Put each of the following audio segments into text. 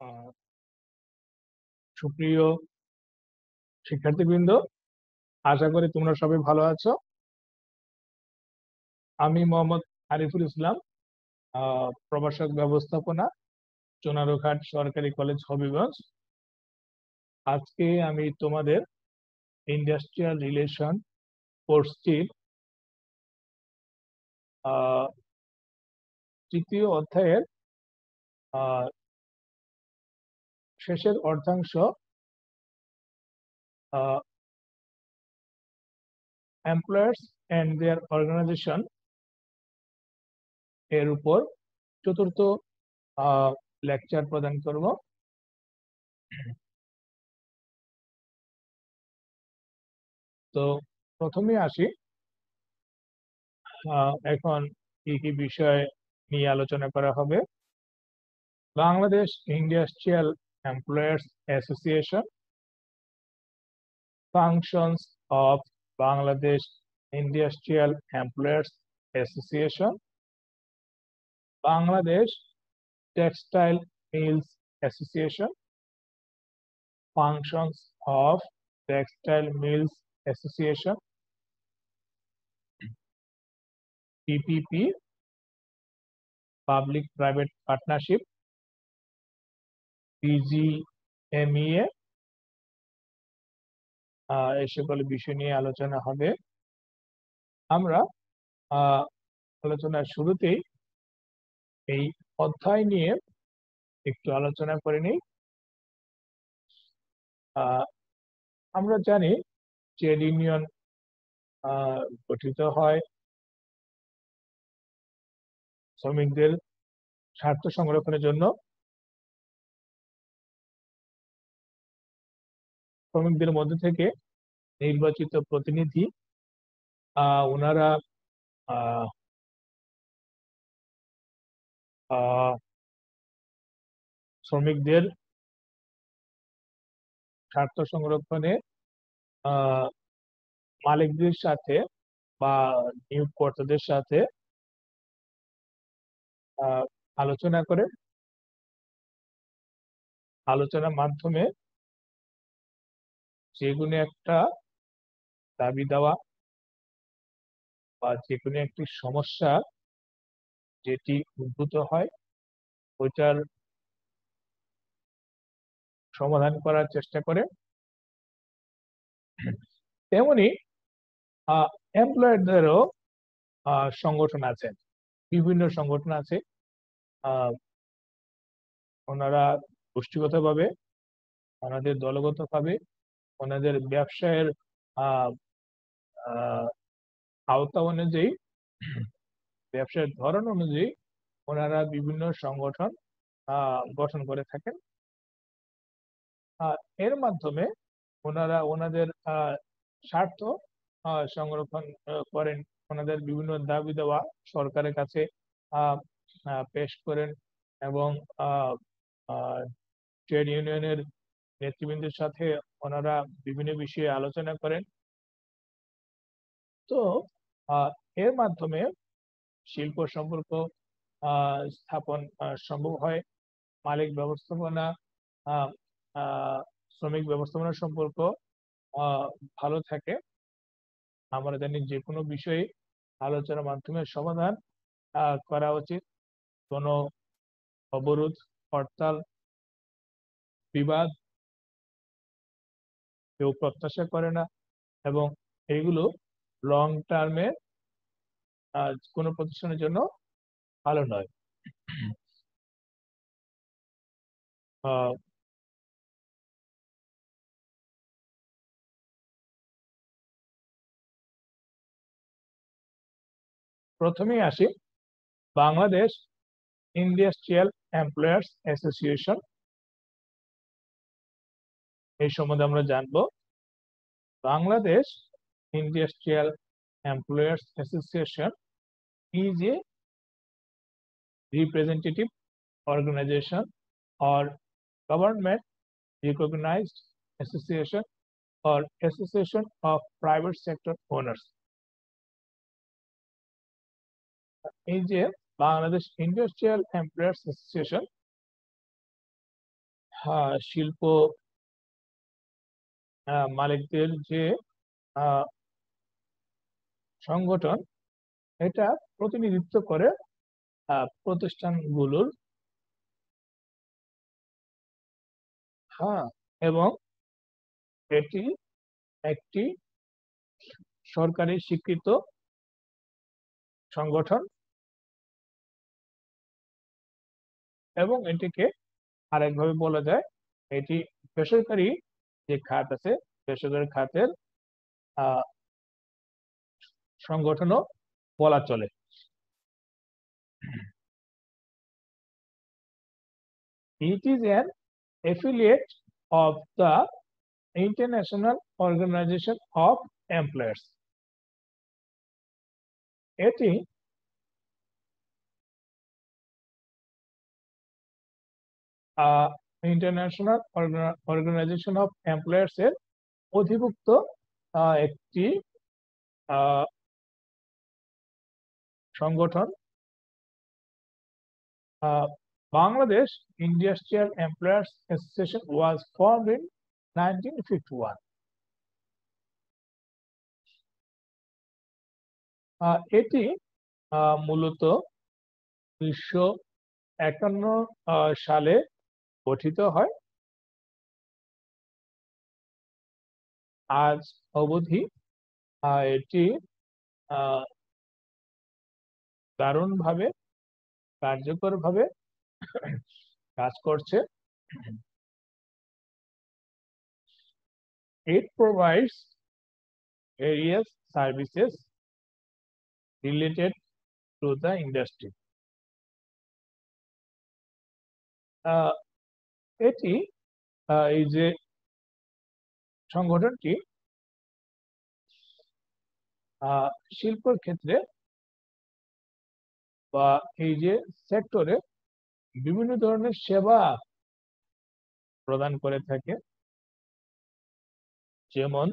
আহ, সুপ্রিয় শিক্ষার্থীবৃন্দ, আশা করি তোমরা সবাই ভালো আছো। আমি মোহাম্মদ আরিফুল ইসলাম, প্রভাষক ব্যবস্থাপনা, চুনারুঘাট সরকারি কলেজ, হবিগঞ্জ। আজকে আমি তোমাদের ইন্ডাস্ট্রিয়াল রিলেশন কোর্সটির তৃতীয় অধ্যায়ের আহ, শেষের অর্ধাংশ এমপ্লয়ার্স অ্যান্ড দেয়ার অর্গানাইজেশন এর উপর চতুর্থ লেকচার প্রদান করব। তো প্রথমে আসি, এখন কি কি বিষয় নিয়ে আলোচনা করা হবে। Bangladesh industrial employers association, functions of Bangladesh industrial employers association, Bangladesh textile mills association, functions of textile mills association, PPP, public private partnership, PGMEA, এই সকল বিষয় নিয়ে আলোচনা হবে। আমরা আলোচনার শুরুতেই এই অধ্যায় নিয়ে একটু আলোচনা করে নিই। আমরা জানি ট্রেড ইউনিয়ন গঠিত হয় শ্রমিকদের স্বার্থ সংরক্ষণের জন্য। শ্রমিকদের মধ্যে থেকে নির্বাচিত প্রতিনিধি ওনারা আহ, আহ, শ্রমিকদের স্বার্থ সংরক্ষণে মালিকদের সাথে বা নিয়োগকর্তাদের সাথে আলোচনা করে, আলোচনার মাধ্যমে যে কোনো একটা দাবি দেওয়া বা যে কোনো একটি সমস্যা যেটি উদ্ভূত হয় ওইটার সমাধান করার চেষ্টা করে। তেমনি এমপ্লয়ারদেরও সংগঠন আছে, বিভিন্ন সংগঠন আছে। আহ, ওনারা গোষ্ঠীগতভাবে, ওনাদের দলগতভাবে, ওনাদের ব্যবসায়ের আহ, আহ, আওতা অনুযায়ী, ব্যবসায়ের ধরন অনুযায়ী ওনারা বিভিন্ন সংগঠন গঠন করে থাকেন। এর মাধ্যমে ওনারা ওনাদের স্বার্থ সংরক্ষণ করেন, ওনাদের বিভিন্ন দাবি দেওয়া সরকারের কাছে আহ, পেশ করেন এবং ট্রেড ইউনিয়নের নেতৃবৃন্দের সাথে ওনারা বিভিন্ন বিষয়ে আলোচনা করেন। তো এর মাধ্যমে শিল্প সম্পর্ক স্থাপন সম্ভব হয়। মালিক ব্যবস্থাপনা, আহ, আহ, শ্রমিক ব্যবস্থাপনার সম্পর্ক আহ, ভালো থাকে। আমরা জানি যে কোনো বিষয়ে আলোচনার মাধ্যমে সমাধান করা উচিত। কোনো অবরোধ, হরতাল, বিবাদ কেউ প্রত্যাশা করে না এবং এইগুলো লং টার্মে কোনো প্রতিষ্ঠানের জন্য ভালো নয়। আহ, প্রথমেই আসি বাংলাদেশ ইন্ডাস্ট্রিয়াল এমপ্লয়ার্স অ্যাসোসিয়েশন, এই সম্বন্ধে আমরা জানবো। Bangladesh industrial employers association is a representative organization or government recognized association or association of private sector owners। এই যে বাংলাদেশ ইন্ডাস্ট্রিয়াল এমপ্লয়ার্স অ্যাসোসিয়েশন, শিল্প মালিকদের যে সংগঠন, এটা প্রতিনিধিত্ব করে প্রতিষ্ঠানগুলোর, এবং এটি একটি সরকারি স্বীকৃত সংগঠন, এবং এটিকে আরেকভাবে বলা যায় এটি বেসরকারি যে খাত আছে, বেসরকারি খাতের সংগঠনও বলা চলে। It is an affiliate of the International Organization of Employers. এটি ইন্টারন্যাশনাল অর্গানাইজেশন অফ এমপ্লয়ার্স এর অধিভুক্ত একটি সংগঠন। Bangladesh industrial employers association was formed in 1951. এটি মূলত 1951 সালে গঠিত হয়। আজ অবধি এটি দারুণভাবে কার্যকরভাবে কাজ করছে। It provides various services related to the industry. এটি এই যে সংগঠনটি শিল্পের ক্ষেত্রে বা এই যে সেক্টরে বিভিন্ন ধরনের সেবা প্রদান করে থাকে, যেমন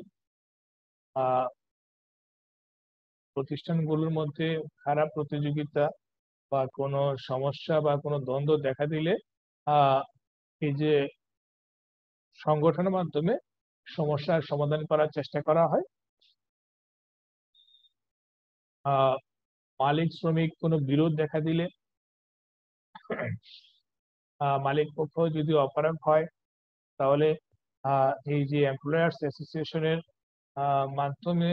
প্রতিষ্ঠানগুলোর মধ্যে খারাপ প্রতিযোগিতা বা কোনো সমস্যা বা কোনো দ্বন্দ্ব দেখা দিলে এই যে সংগঠনের মাধ্যমে সমস্যার সমাধান করার চেষ্টা করা হয়। মালিক শ্রমিক কোনো বিরোধ দেখা দিলে মালিক পক্ষ যদি অপারগ হয়, তাহলে এই যে এমপ্লয়ার্স অ্যাসোসিয়েশনের মাধ্যমে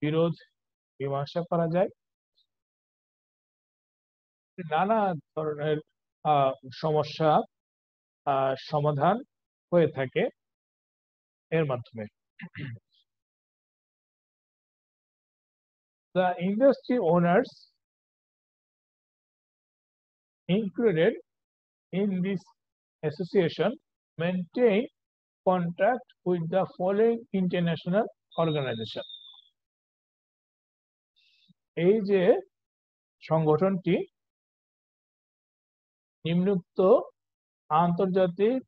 বিরোধ মীমাংসা করা যায়। নানা ধরনের সমস্যা সমাধান হয়ে থাকে এর মাধ্যমে। The industry owners included in this association maintain contact with the following international organization. এই যে সংগঠনটি নিম্নোক্ত আন্তর্জাতিক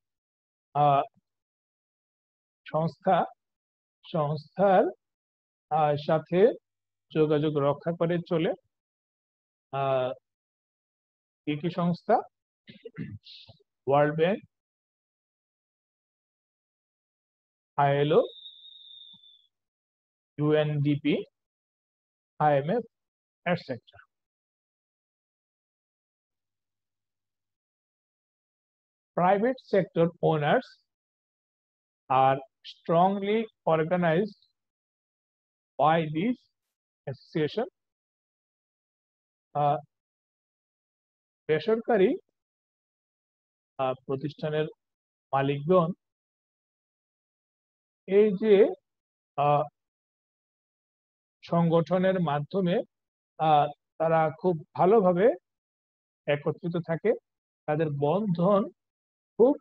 সংস্থার সাথে যোগাযোগ রক্ষা করে চলে। কি সংস্থা? World bank, ILO, UNDP, IMF, etc. Private sector owners are strongly organized by this association. বেসরকারি প্রতিষ্ঠানের মালিকগণ এই যে সংগঠনের মাধ্যমে তারা খুব ভালোভাবে একত্রিত থাকে, তাদের বন্ধন খুব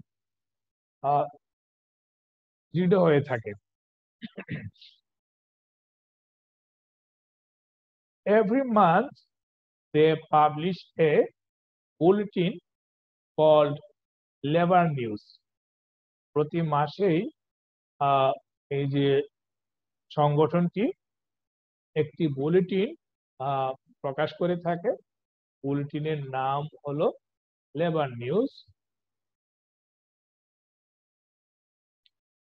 দৃঢ় হয়ে থাকে। Every month they publish a bulletin called Labor News. প্রতি মাসেই এই যে সংগঠনটি একটি বুলেটিন প্রকাশ করে থাকে। বুলেটিনের নাম হলো labour news.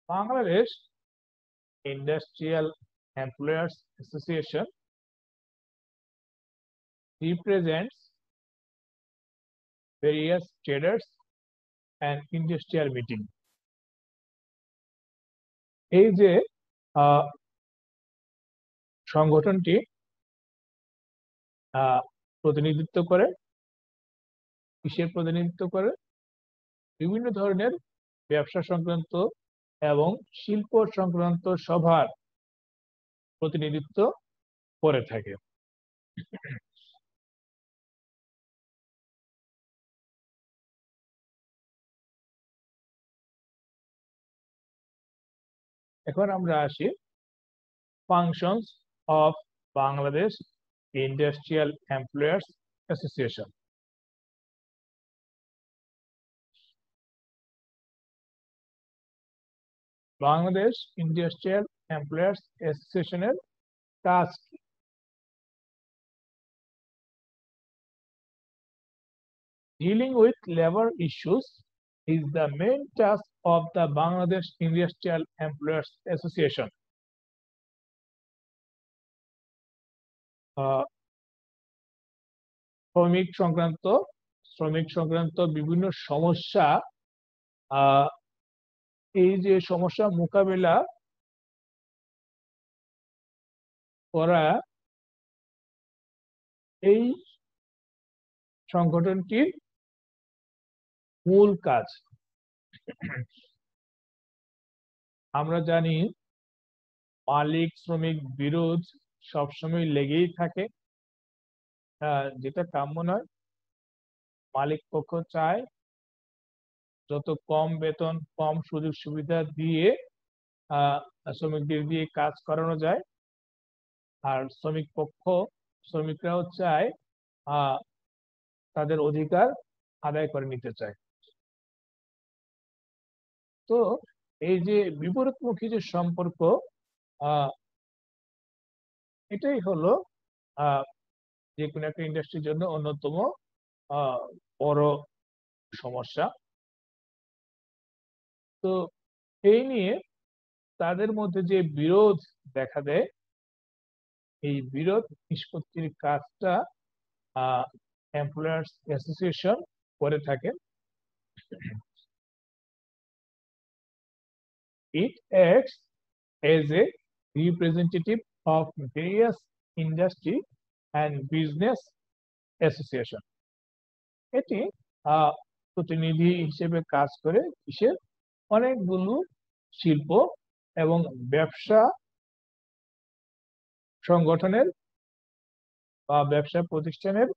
Bangladesh Industrial Employers Association represents various traders and industrial meeting. এই যে সংগঠনটি প্রতিনিধিত্ব করে, কিসের প্রতিনিধিত্ব করে? বিভিন্ন ধরনের ব্যবসা সংক্রান্ত এবং শিল্প সংক্রান্ত সভার প্রতিনিধিত্ব করে থাকে। এখন আমরা আসি functions of Bangladesh industrial employers association. Bangladesh industrial employers অ্যাসোসিয়েশনের কাজ কি? Dealing with labor issues is the main task of the Bangladesh Industrial Employers Association. শ্রমিক সংক্রান্ত বিভিন্ন সমস্যা, এই যে সমস্যা মোকাবেলা করা এই সংগঠনটির মূল কাজ। আমরা জানি মালিক শ্রমিক বিরোধ সবসময় লেগেই থাকে, যেটা কাম্য নয়। মালিক পক্ষ চায় যত কম বেতন, কম সুযোগ সুবিধা দিয়ে শ্রমিকদের দিয়ে কাজ করানো যায়, আর শ্রমিকরাও চায় তাদের অধিকার আদায় করে নিতে চায়। তো এই যে বিপরীতমুখী যে সম্পর্ক, এটাই হলো যে কোনো একটা ইন্ডাস্ট্রির জন্য অন্যতম বড় সমস্যা। তো এই নিয়ে তাদের মধ্যে যে বিরোধ দেখা দেয়, এই বিরোধ নিষ্পত্তির কাজটা এমপ্লয়ার্স অ্যাসোসিয়েশন করে থাকে। It acts as a representative of various industry and business association. এটি প্রতিনিধি হিসেবে কাজ করে কিসের? অনেকগুলো শিল্প এবং ব্যবসা সংগঠনের বা ব্যবসা প্রতিষ্ঠানের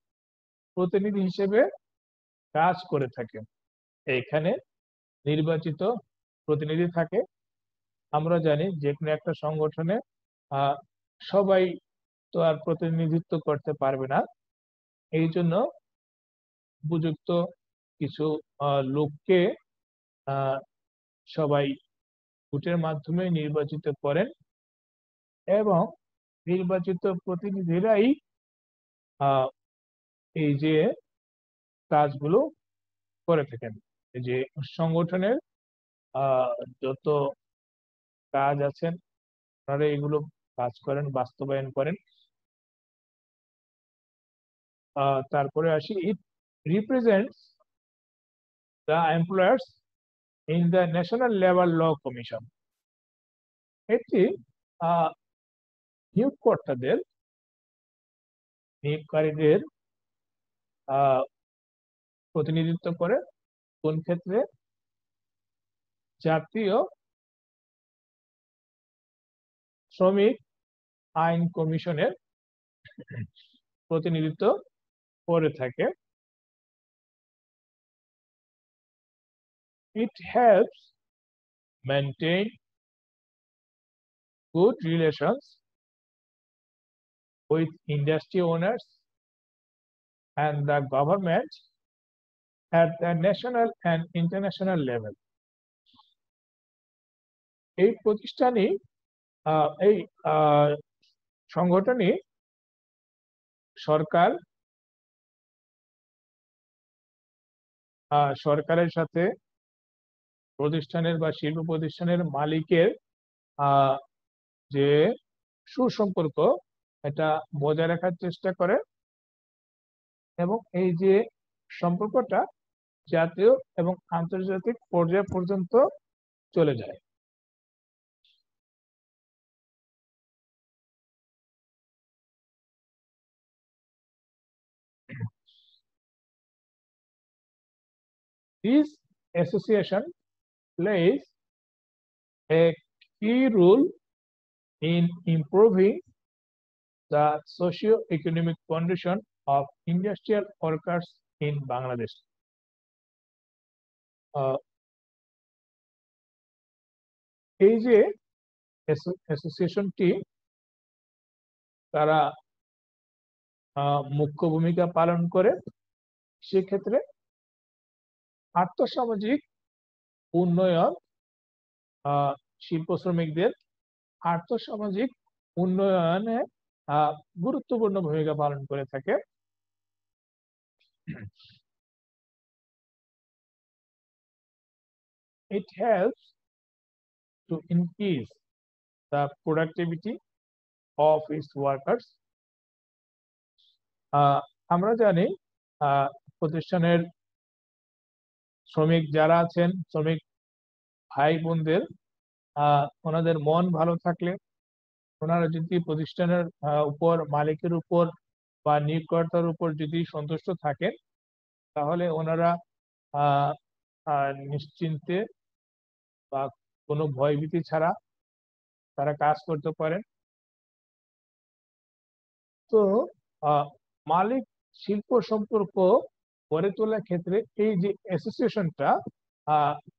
প্রতিনিধি হিসেবে কাজ করে থাকে। এখানে নির্বাচিত প্রতিনিধি থাকে। আমরা জানি যে কোনো একটা সংগঠনে সবাই তো আর প্রতিনিধিত্ব করতে পারবে না, এই জন্য উপযুক্ত কিছু লোককে সবাই ভোটের মাধ্যমে নির্বাচিত করেন এবং নির্বাচিত প্রতিনিধিরাই এই যে কাজগুলো করে থাকেন। এই যে সংগঠনের যত কাজ আছেন তারা এগুলো কাজ করেন, বাস্তবায়ন করেন। তারপরে আসি, it represents the employers in the national labour law commission. এটি নিয়োগকারীদের প্রতিনিধিত্ব করে কোন ক্ষেত্রে? জাতীয় শ্রমিক আইন কমিশনের প্রতিনিধিত্ব করে থাকে। It helps maintain good relations with industry owners and the government at the national and international level. এই প্রতিষ্ঠানই এই সংগঠনই সরকারের সাথে প্রতিষ্ঠানের বা শিল্প প্রতিষ্ঠানের মালিকের যে সুসম্পর্ক এটা বজায় রাখার চেষ্টা করে এবং এই যে সম্পর্কটা জাতীয় এবং আন্তর্জাতিক পর্যায় পর্যন্ত চলে যায়। This association plays a key role in improving the socio-economic condition of industrial workers in Bangladesh. এই যে অ্যাসোসিয়েশনটি তারা মুখ্য ভূমিকা পালন করে, সেক্ষেত্রে আর্থসামাজিক উন্নয়ন, শিল্প শ্রমিকদের আর্থসামাজিক উন্নয়নে গুরুত্বপূর্ণ ভূমিকা পালন করে থাকে। It helps to increase the productivity of its workers. আমরা জানি প্রতিষ্ঠানের শ্রমিক যারা আছেন, শ্রমিক ভাই বোনদের ওনাদের মন ভালো থাকলে, ওনারা যদি প্রতিষ্ঠানের উপর, মালিকের উপর বা নিয়োগকর্তার উপর যদি সন্তুষ্ট থাকেন, তাহলে ওনারা নিশ্চিন্তে বা কোনো ভয়ভীতি ছাড়া তারা কাজ করতে পারেন। তো মালিক শিল্প সম্পর্ক গড়ে তোলার ক্ষেত্রে এই যে অ্যাসোসিয়েশনটা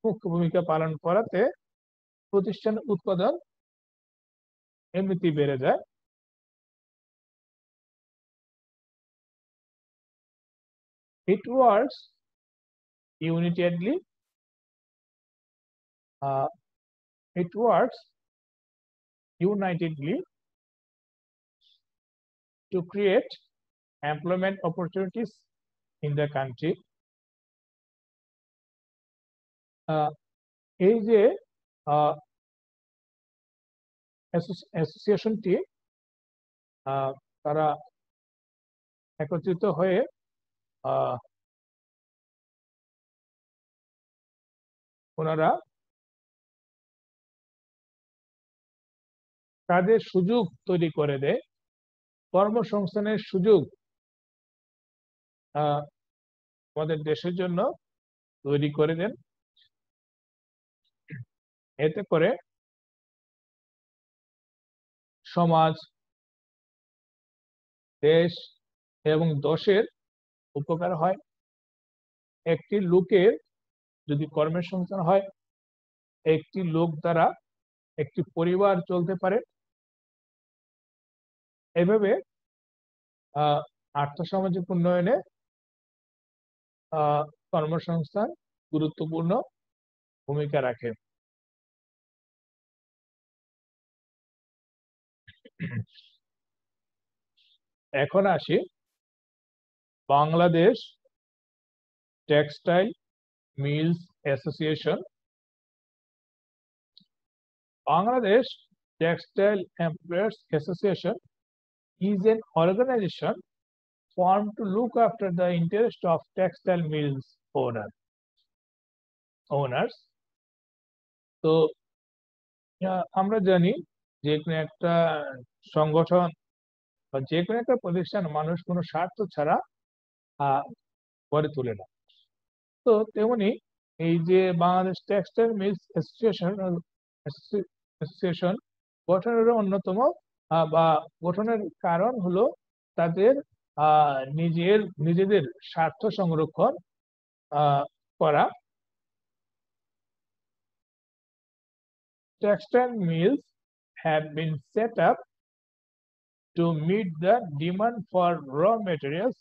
মুখ্য ভূমিকা পালন করাতে প্রতিষ্ঠানের উৎপাদন এমনিতেই বেড়ে যায়। It works unitedly. It works unitedly to create employment opportunities in the country. এই যে অ্যাসোসিয়েশনটি তারা একত্রিত হয়ে ওনারা কাজের সুযোগ তৈরি করে দেয়, কর্মসংস্থানের সুযোগ আমাদের দেশের জন্য তৈরি করে দেন। এতে করে সমাজ, দেশ এবং দশের উপকার হয়। একটি লোকের যদি কর্মের সংস্থান হয়, একটি লোক দ্বারা একটি পরিবার চলতে পারে। এভাবে আর্থসামাজিক উন্নয়নে কর্মসংস্থান গুরুত্বপূর্ণ ভূমিকা রাখে। এখন আসি Bangladesh textile mills association. Bangladesh Textile Employers Association is an organization formed to look after the interest of textile mills owners. তো আমরা জানি যে কোনো একটা সংগঠন বা যে কোনো একটা প্রতিষ্ঠান মানুষ কোনো স্বার্থ ছাড়া গড়ে তোলে না। তো তেমনি এই যে বাংলাদেশ টেক্সটাইল মিলস অ্যাসোসিয়েশন গঠনের অন্যতম বা গঠনের কারণ হলো তাদের নিজেদের স্বার্থ সংরক্ষণ করা। Textile mills have been set up to meet the demand for raw materials,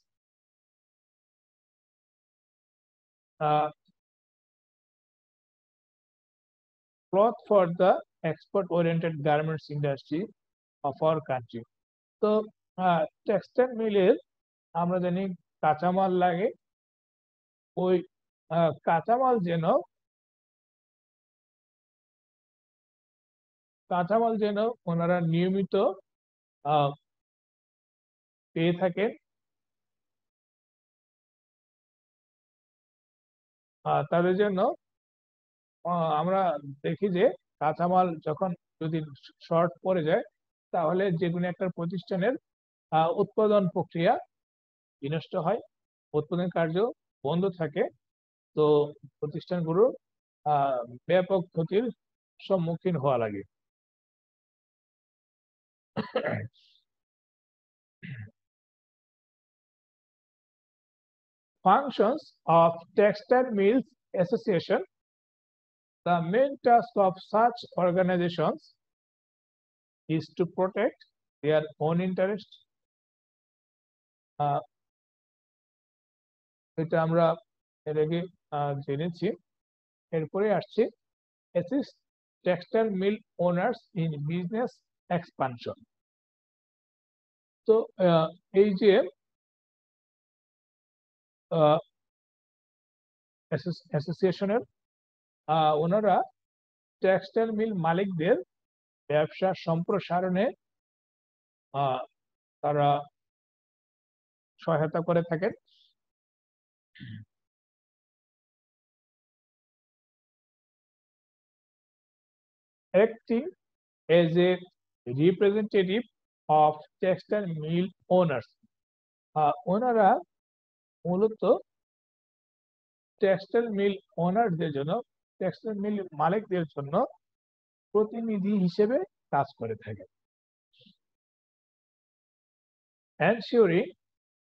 cloth for the export-oriented garments industry of our country. তো টেক্সটাইল মিলের আমরা জানি কাঁচামাল লাগে, ওই কাঁচামাল যেন কাঁচামাল যেন ওনারা নিয়মিত পেয়ে থাকেন। তাদের জন্য আমরা দেখি যে কাঁচামাল যখন যদি শর্ট পড়ে যায়, তাহলে যে কোনো একটা প্রতিষ্ঠানের উৎপাদন প্রক্রিয়া বিনষ্ট হয়, উৎপাদন কার্য বন্ধ থাকে। তো প্রতিষ্ঠানগুলো ব্যাপক ক্ষতির সম্মুখীন হওয়া লাগে। Functions of Textile Mills Association. The main task of such organizations is to protect their own interest. এটা আমরা এর আগে জেনেছি। এরপরে আসছে assist textile mill owners in business expansion. তো এই যে অ্যাসোসিয়েশনের ওনারা টেক্সটাইল মিল মালিকদের ব্যবসা সম্প্রসারণে তারা সহায়তা করে থাকেন। Acting as a representative of textile mill owners, ওনারা মূলত টেক্সটাইল মিল ওনারদের জন্য, টেক্সটাইল মিল মালিকদের জন্য প্রতিনিধি হিসেবে কাজ করে থাকে। Ensuring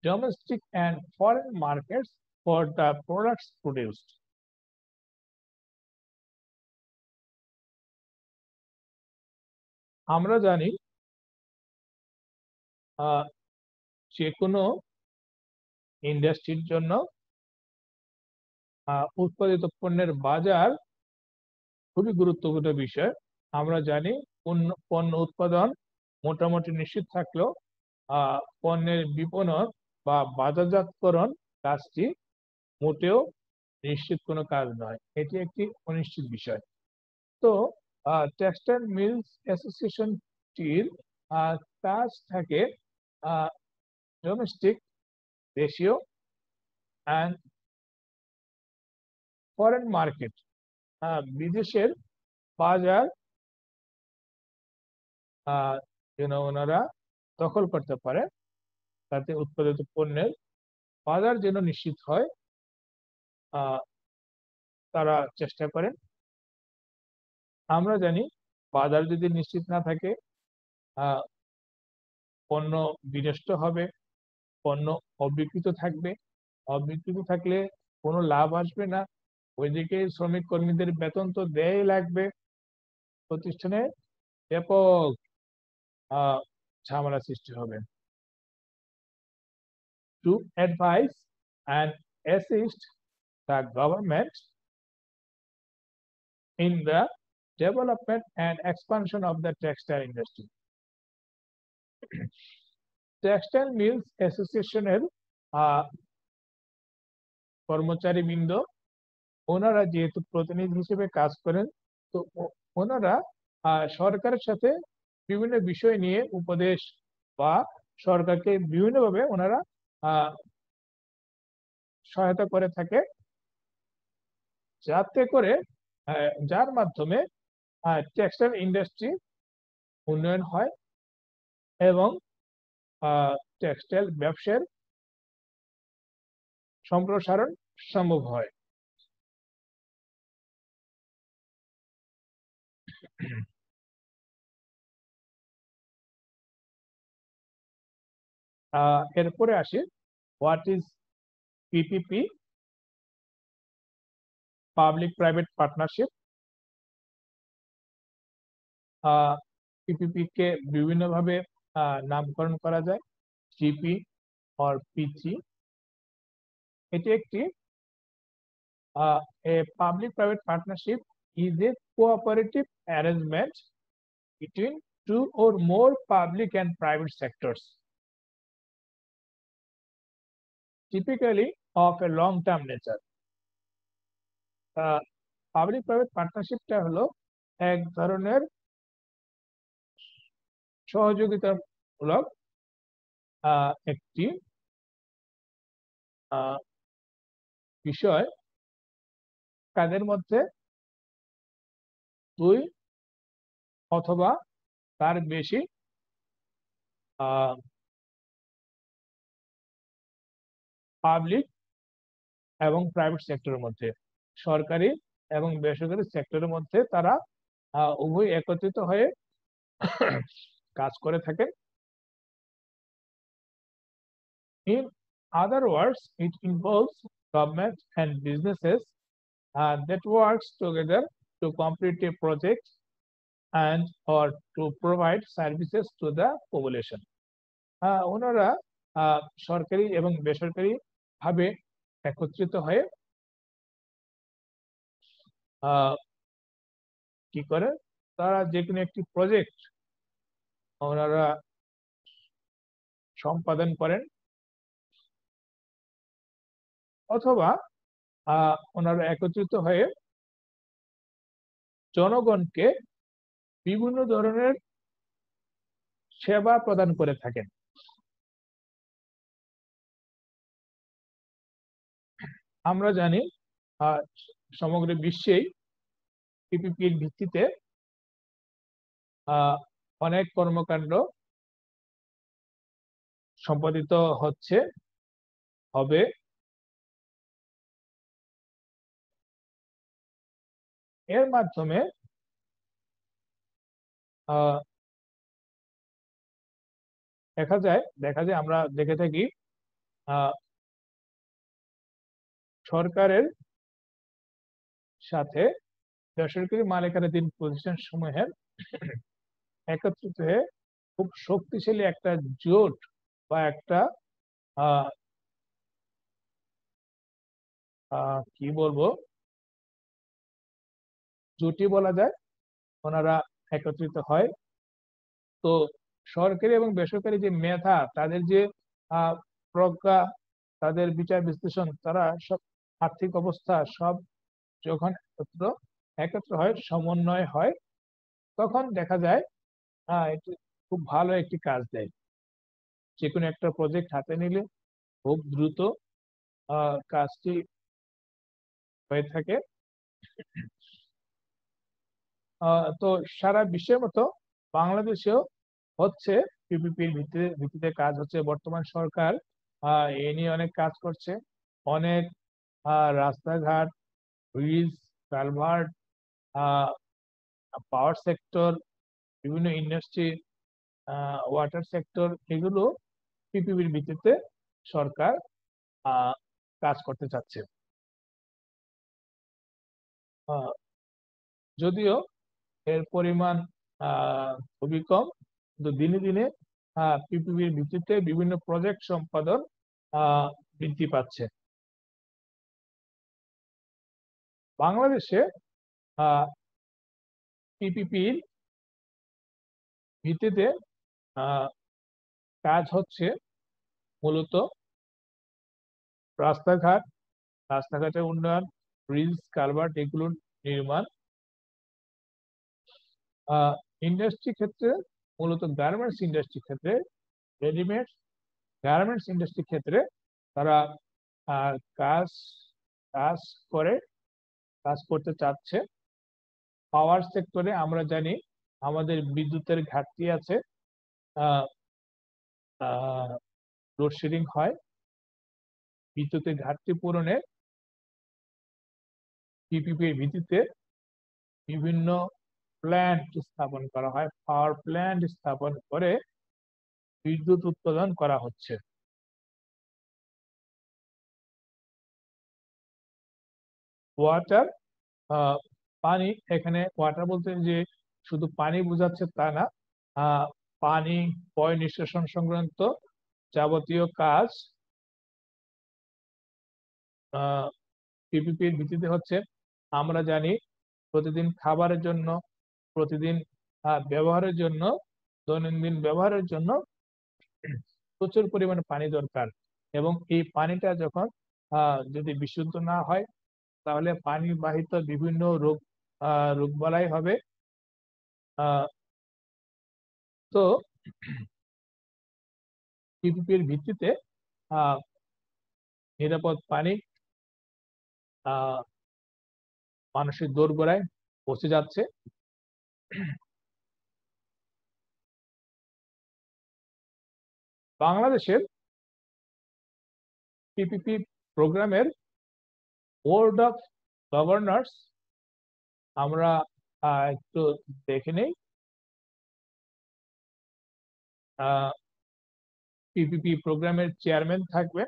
domestic and foreign markets for the products produced. আমরা জানি যে কোনো ইন্ডাস্ট্রির জন্য উৎপাদিত পণ্যের বাজার খুবই গুরুত্বপূর্ণ বিষয়। আমরা জানি পণ্য উৎপাদন মোটামুটি নিশ্চিত থাকলেও পণ্যের বিপণন বা বাজারজাতকরণ কাজটি মোটেও নিশ্চিত কোনো কাজ নয়, এটি একটি অনিশ্চিত বিষয়। তো টেক্সটাইল মিলস অ্যাসোসিয়েশনটির কাজ থাকে ডোমেস্টিক, দেশীয়, অ্যান্ড ফরেন মার্কেট, বিদেশের বাজার যেন ওনারা দখল করতে পারে, তাতে উৎপাদিত পণ্যের বাজার যেন নিশ্চিত হয় তারা চেষ্টা করেন। আমরা জানি বাজার যদি নিশ্চিত না থাকে, পণ্য বিনষ্ট হবে, পণ্য অবিক্রিত থাকবে, অবিক্রিত থাকলে কোনো লাভ আসবে না, ওইদিকে শ্রমিক কর্মীদের বেতন তো দেয়াই লাগবে, প্রতিষ্ঠানে ব্যাপক ঝামেলা সৃষ্টি হবে। To advise and assist the government in the development and expansion of the textile industry. Textile mills অ্যাসোসিয়েশনের কর্মচারীবৃন্দ, ওনারা যেহেতু প্রতিনিধি হিসেবে কাজ করেন, তো ওনারা সরকারের সাথে বিভিন্ন বিষয় নিয়ে উপদেশ বা সরকারকে বিভিন্নভাবে ওনারা সহায়তা করে থাকে, যাতে করে যার মাধ্যমে টেক্সটাইল ইন্ডাস্ট্রি উন্নয়ন হয় এবং টেক্সটাইল ব্যবসার সম্প্রসারণ সম্ভব হয়। এরপরে আসি what is PPP, public private partnership. PPP কে বিভিন্নভাবে নামকরণ করা যায়, জিপি or P3। এটি একটি a public private partnership is a cooperative arrangement between two or more public and private sectors, typically of a long term nature. Public private পার্টনারশিপটা হলো এক ধরনের সহযোগিতামূলক একটি বিষয় কাদের মধ্যে 2 অথবা তার বেশি পাবলিক এবং প্রাইভেট সেক্টরের মধ্যে, সরকারি এবং বেসরকারি সেক্টরের মধ্যে তারা উভয় একত্রিত হয়ে কাজ করে থাকেন। In other words, it involves government and businesses that works together to complete a project and or to provide services to the population. ওনারা সরকারি এবং বেসরকারি ভাবে একত্রিত হয়ে কি করে, তারা যে কোনো একটি প্রজেক্ট ওনারা সম্পাদন করেন অথবা ওনারা একত্রিত হয়ে জনগণকে বিভিন্ন ধরনের সেবা প্রদান করে থাকেন। আমরা জানি সমগ্র বিশ্বেই পিপিপির ভিত্তিতে অনেক কর্মকাণ্ড সম্পাদিত হবে। এর মাধ্যমে দেখা যায় আমরা দেখে থাকি সরকারের সাথে বেসরকারি মালিকানাধীন প্রতিষ্ঠান সমূহের একত্রিত হয়ে খুব শক্তিশালী একটা জোট বা একটা কি বলবো, জুটি বলা যায়, ওনারা একত্রিত হয়। তো সরকারি এবং বেসরকারি যে মেধা, তাদের যে প্রজ্ঞা, তাদের বিচার বিশ্লেষণ, তারা সব আর্থিক অবস্থা সব যখন একত্র হয়, সমন্বয় হয়, তখন দেখা যায় এটি খুব ভালো একটি কাজ দেয়। যে কোনো একটা প্রজেক্ট হাতে নিলে খুব দ্রুত কাজটি হয়ে থাকে। তো সারা বিশ্বের মতো বাংলাদেশেও হচ্ছে পিপিপির ভিত্তিতে কাজ হচ্ছে। বর্তমান সরকার এ নিয়ে অনেক কাজ করছে। অনেক রাস্তাঘাট, ব্রিজ, কালভার্ট, পাওয়ার সেক্টর, বিভিন্ন ইন্ডাস্ট্রি, ওয়াটার সেক্টর, এগুলো পিপিপির ভিত্তিতে সরকার কাজ করতে চাচ্ছে। যদিও এর পরিমাণ খুবই কম, কিন্তু দিনে দিনে পিপিপির ভিত্তিতে বিভিন্ন প্রজেক্ট সম্পাদন বৃদ্ধি পাচ্ছে। বাংলাদেশে পিপিপির ভিত্তিতে কাজ হচ্ছে মূলত রাস্তাঘাটের উন্নয়ন, ব্রিজ, কালভার্ট, এগুলোর নির্মাণ। ইন্ডাস্ট্রি ক্ষেত্রে মূলত গার্মেন্টস ইন্ডাস্ট্রি ক্ষেত্রে, রেডিমেড গার্মেন্টস ইন্ডাস্ট্রি ক্ষেত্রে তারা কাজ করতে চাচ্ছে। পাওয়ার সেক্টরে আমরা জানি আমাদের বিদ্যুতের ঘাটতি আছে, লোডশেডিং হয়। বিদ্যুতের ঘাটতি পূরণে পিপিপির ভিত্তিতে বিভিন্ন প্ল্যান্ট স্থাপন করা হয়, পাওয়ার প্ল্যান্ট স্থাপন করে বিদ্যুৎ উৎপাদন করা হচ্ছে। ওয়াটার, পানি, এখানে ওয়াটার বলতে যে শুধু পানি বোঝাচ্ছে তা না, পানি, পয় নিষ্কাশন সংক্রান্ত যাবতীয় কাজ পিপিপির ভিত্তিতে হচ্ছে। আমরা জানি প্রতিদিন খাবারের জন্য, প্রতিদিন ব্যবহারের জন্য, দৈনন্দিন ব্যবহারের জন্য প্রচুর পরিমাণে পানি দরকার, এবং এই পানিটা যখন যদি বিশুদ্ধ না হয়, তাহলে পানি বাহিত বিভিন্ন রোগবালাই হবে। তো পিপিপির ভিত্তিতে নিরাপদ পানি মানুষের দোরগোড়ায় পৌঁছে যাচ্ছে। বাংলাদেশের পিপিপি প্রোগ্রামের বোর্ড অফ গভর্নর্স আমরা একটু দেখে নেই। পিপিপি প্রোগ্রামের চেয়ারম্যান থাকবেন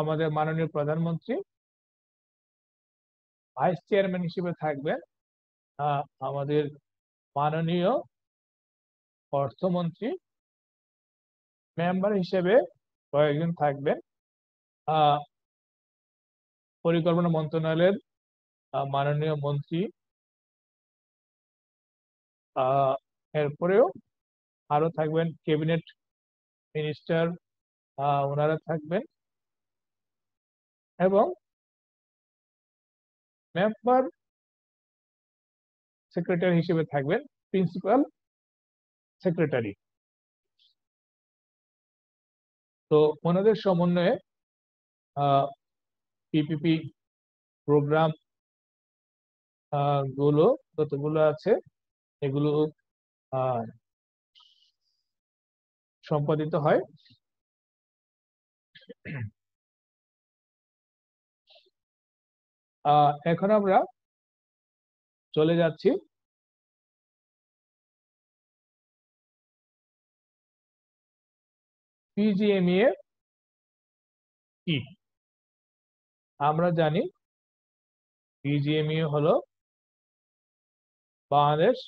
আমাদের মাননীয় প্রধানমন্ত্রী, ভাইস চেয়ারম্যান হিসেবে থাকবেন আমাদের মাননীয় অর্থমন্ত্রী, মেম্বার হিসেবে কয়েকজন থাকবেন পরিকল্পনা মন্ত্রণালয়ের মাননীয় মন্ত্রী, এরপরেও আরো থাকবেন ক্যাবিনেট মিনিস্টার, ওনারা থাকবেন, এবং মেম্বার সেক্রেটারি হিসেবে থাকবেন প্রিন্সিপাল সেক্রেটারি। তো ওনাদের সমন্বয়ে পিপিপি প্রোগ্রাম গুলো যতগুলো আছে এগুলো সম্পাদিত হয়। এখন আমরা চলে যাচ্ছি পিজিএমইএ কি। আমরা জানি পিজিএমইএ হলো Bangladesh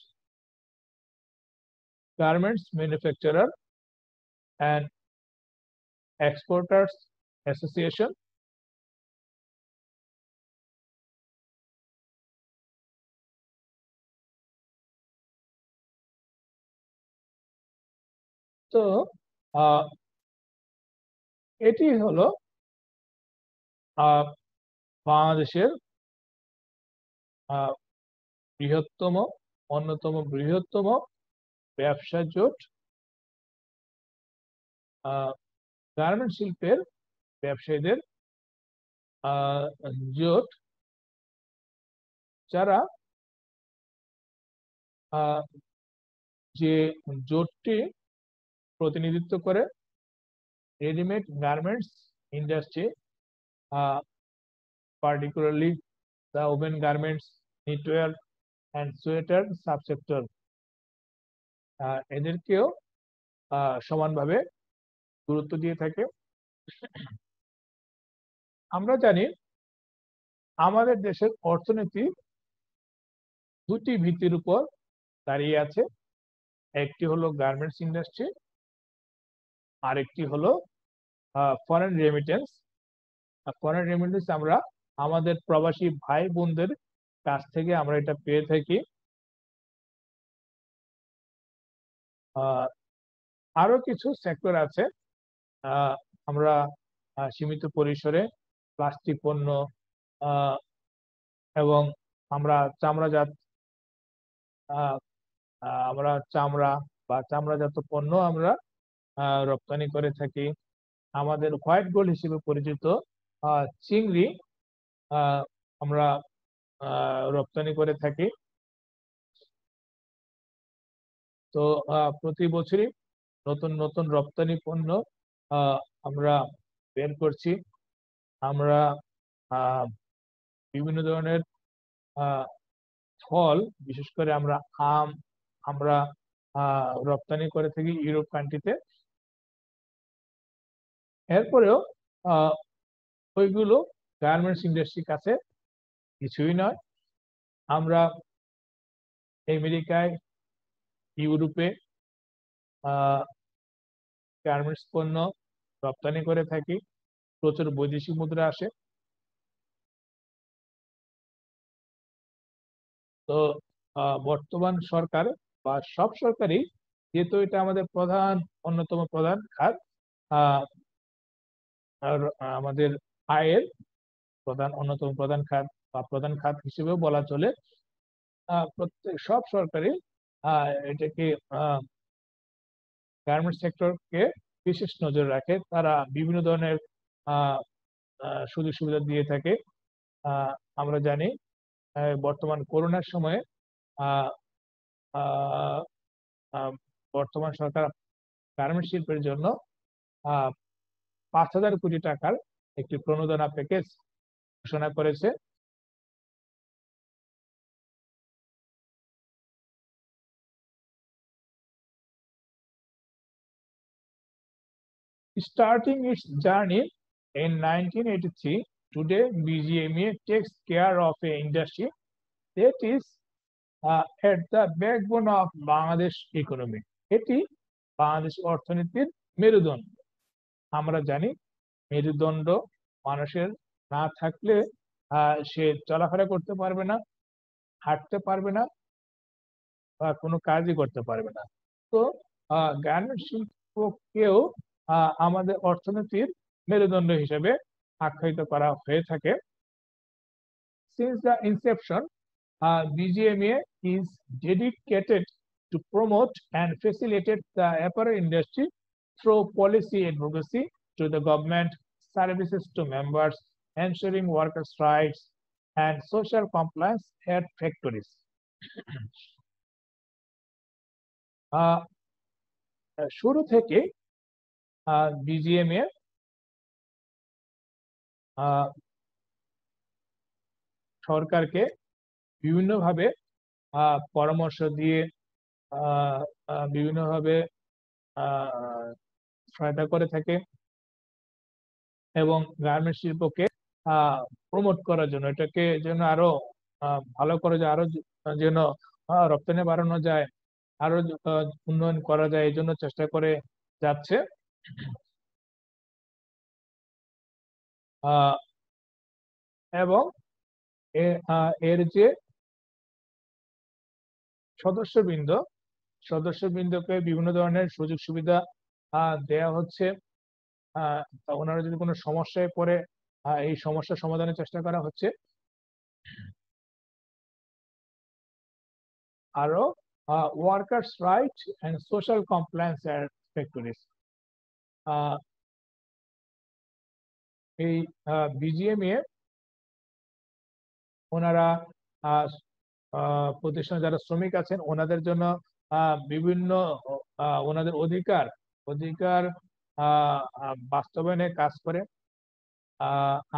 garments manufacturer and exporters association. তো এটি হলো বাংলাদেশের অন্যতম বৃহত্তম ব্যবসা জোট, গার্মেন্ট শিল্পের ব্যবসায়ীদের জোট, যারা যে জোটটি প্রতিনিধিত্ব করে readymade garments industry, particularly the woven garments, knitwear and sweater subsector, এদেরকেও সমানভাবে গুরুত্ব দিয়ে থাকে। আমরা জানি আমাদের দেশের অর্থনীতি দুটি ভিত্তির উপর দাঁড়িয়ে আছে, একটি হলো গার্মেন্টস ইন্ডাস্ট্রি, আরেকটি হলো ফরেন রেমিটেন্স। ফরেন রেমিটেন্স আমরা আমাদের প্রবাসী ভাই বোনদের কাছ থেকে আমরা এটা পেয়ে থাকি। আরো কিছু সেক্টর আছে, আমরা সীমিত পরিসরে প্লাস্টিক পণ্য এবং আমরা চামড়া বা চামড়াজাত পণ্য আমরা রপ্তানি করে থাকি। আমাদের হোয়াইট গোল্ড হিসেবে পরিচিত চিংড়ি আমরা রপ্তানি করে থাকি। তো প্রতি বছরই নতুন নতুন রপ্তানি পণ্য আমরা বের করছি। আমরা বিভিন্ন ধরনের ফল, বিশেষ করে আমরা আম আমরা রপ্তানি করে থাকি ইউরোপ কান্ট্রিতে। এরপরেও ওইগুলো গার্মেন্টস ইন্ডাস্ট্রির কাছে কিছুই নয়। আমরা আমেরিকায়, ইউরোপে গার্মেন্টস পণ্য রপ্তানি করে থাকি, প্রচুর বৈদেশিক মুদ্রা আসে। তো বর্তমান সরকার বা সব সরকারই, যেহেতু এটা আমাদের অন্যতম প্রধান খাত, আমাদের আয়ের অন্যতম প্রধান খাত বা প্রধান খাত হিসেবেও বলা চলে, প্রত্যেক সব সরকারই এটাকে গার্মেন্টস সেক্টরকে বিশেষ নজর রাখে। তারা বিভিন্ন ধরনের সুযোগ সুবিধা দিয়ে থাকে। আমরা জানি বর্তমান করোনার সময়ে আহ, আহ, আহ, বর্তমান সরকার গার্মেন্টস শিল্পের জন্য 5,000 কোটি টাকার একটি প্রণোদনা প্যাকেজ ঘোষণা করেছে। Starting its journey in 1983, today BGMA takes care of an industry that is at the backbone of Bangladesh economy. এটি বাংলাদেশ অর্থনীতির মেরুদণ্ড। আমরা জানি মেরুদণ্ড মানুষের না থাকলে সে চলাফেরা করতে পারবে না, হাঁটতে পারবে না, বা কোনো কাজই করতে পারবে না। তো গার্মেন্টস শিল্পকেও আমাদের অর্থনীতির মেরুদণ্ড হিসেবে আখ্যায়িত করা হয়ে থাকে। Since the inception, BGMA is dedicated to promote and facilitate the apparel industry through policy advocacy to the government, services to members, ensuring workers' rights and social compliance at factories. শুরু থেকে বিজিএমএ সরকারকে বিভিন্নভাবে পরামর্শ দিয়ে বিভিন্নভাবে সহায়তা করে থাকে এবং গার্মেন্টস শিল্পকে প্রমোট করার জন্য, এটাকে যেন আরো ভালো করা যায়, আরো যেন রপ্তানি বাড়ানো যায়, আরো উন্নয়ন করা যায়, এই জন্য চেষ্টা করে যাচ্ছে। এবং এর যে সদস্যবৃন্দকে বিভিন্ন ধরনের সুযোগ সুবিধা দেয়া হচ্ছে। ওনারা যদি কোনো সমস্যায় পড়ে এই সমস্যা সমাধানের চেষ্টা করা হচ্ছে। আরো workers right and social compliance at factories, এই বিজিএমএ ওনারা প্রতিষ্ঠানে যারা শ্রমিক আছেন ওনাদের জন্য বিভিন্ন ওনাদের অধিকার বাস্তবায়নে কাজ করে।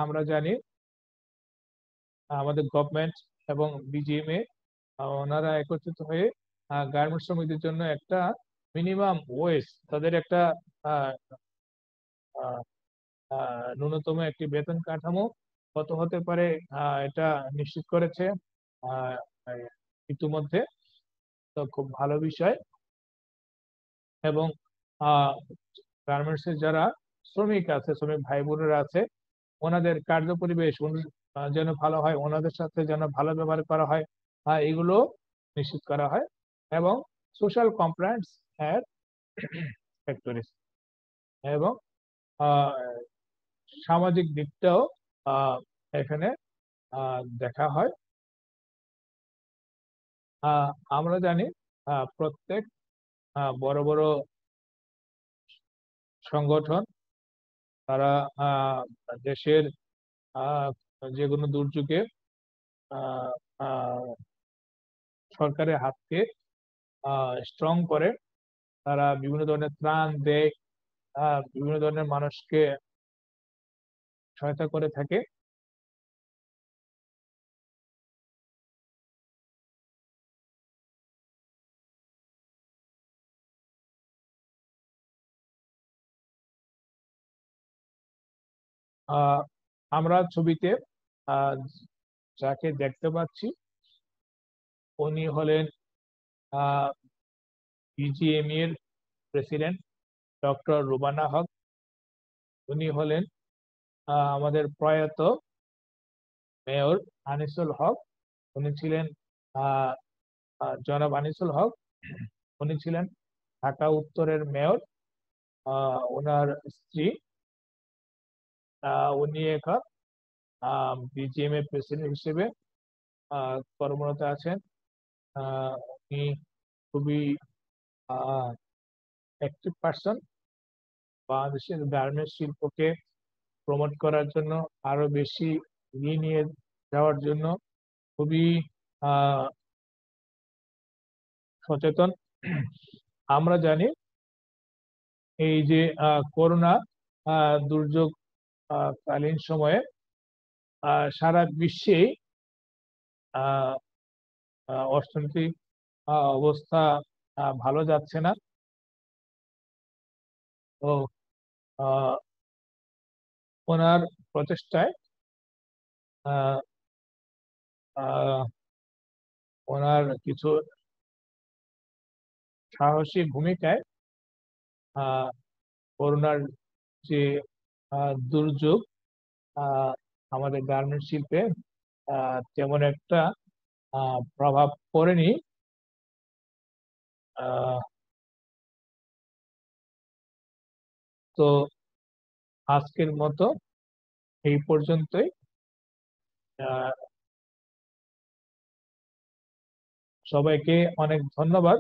আমরা জানি আমাদের গভর্নমেন্ট এবং বিজিএমএ ওনারা একত্রিত হয়ে গার্মেন্টস শ্রমিকদের জন্য একটা মিনিমাম ওয়েজ, তাদের একটা ন্যূনতম একটি বেতন কাঠামো কত হতে পারে এটা নিশ্চিত করেছে ইতিমধ্যে। তো খুব ভালো বিষয়। এবং গার্মেন্টস এর যারা শ্রমিক আছে, শ্রমিক ভাই বোনেরা আছে, ওনাদের কার্যপরিবেশ যেন ভালো হয়, ওনাদের সাথে যেন ভালো ব্যবহার করা হয়, এগুলো নিশ্চিত করা হয়। এবং সোশ্যাল কমপ্লায়েন্স এট ফ্যাক্টরিজ, এবং সামাজিক দিকটাও এখানে দেখা হয়। আমরা জানি প্রত্যেক বড় বড় সংগঠন তারা দেশের যে কোনো দুর্যোগে সরকারের হাতকে স্ট্রং করে, তারা বিভিন্ন ধরনের ত্রাণ দেয়, বিভিন্ন ধরনের মানুষকে সহায়তা করে থাকে। আমরা ছবিতে যাকে দেখতে পাচ্ছি উনি হলেন বিজিএমই এর প্রেসিডেন্ট ডক্টর রুবানা হক। উনি হলেন আমাদের প্রয়াত মেয়র আনিসুল হক। উনি ছিলেন জনাব আনিসুল হক, উনি ছিলেন ঢাকা উত্তরের মেয়র। ওনার স্ত্রী উনি এখন বিজিএম এর প্রেসিডেন্ট হিসেবে কর্মরত আছেন। উনি খুবই অ্যাক্টিভ পার্সন বাংলাদেশের গার্মেন্টস শিল্পকে প্রমোট করার জন্য, আরো বেশি এগিয়ে নিয়ে যাওয়ার জন্য খুবই আহ, সচেতন। আমরা জানি এই যে করোনা দুর্যোগ কালীন সময়ে সারা বিশ্বে আহ, অর্থনৈতিক অবস্থা ভালো যাচ্ছে না। তো আহ, ওনার প্রচেষ্টায় আহ, আহ, ওনার কিছু সাহসী ভূমিকায় আহ, করোনার যে দুর্যোগ আহ, আমাদের গার্মেন্ট শিল্পে তেমন একটা প্রভাব পড়েনি। আহ, তো আজকের মতো এই পর্যন্তই। আহ, সবাইকে অনেক ধন্যবাদ।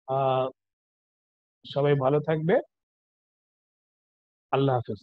আহ, সবাই ভালো থাকবে। আল্লাহ হাফেজ।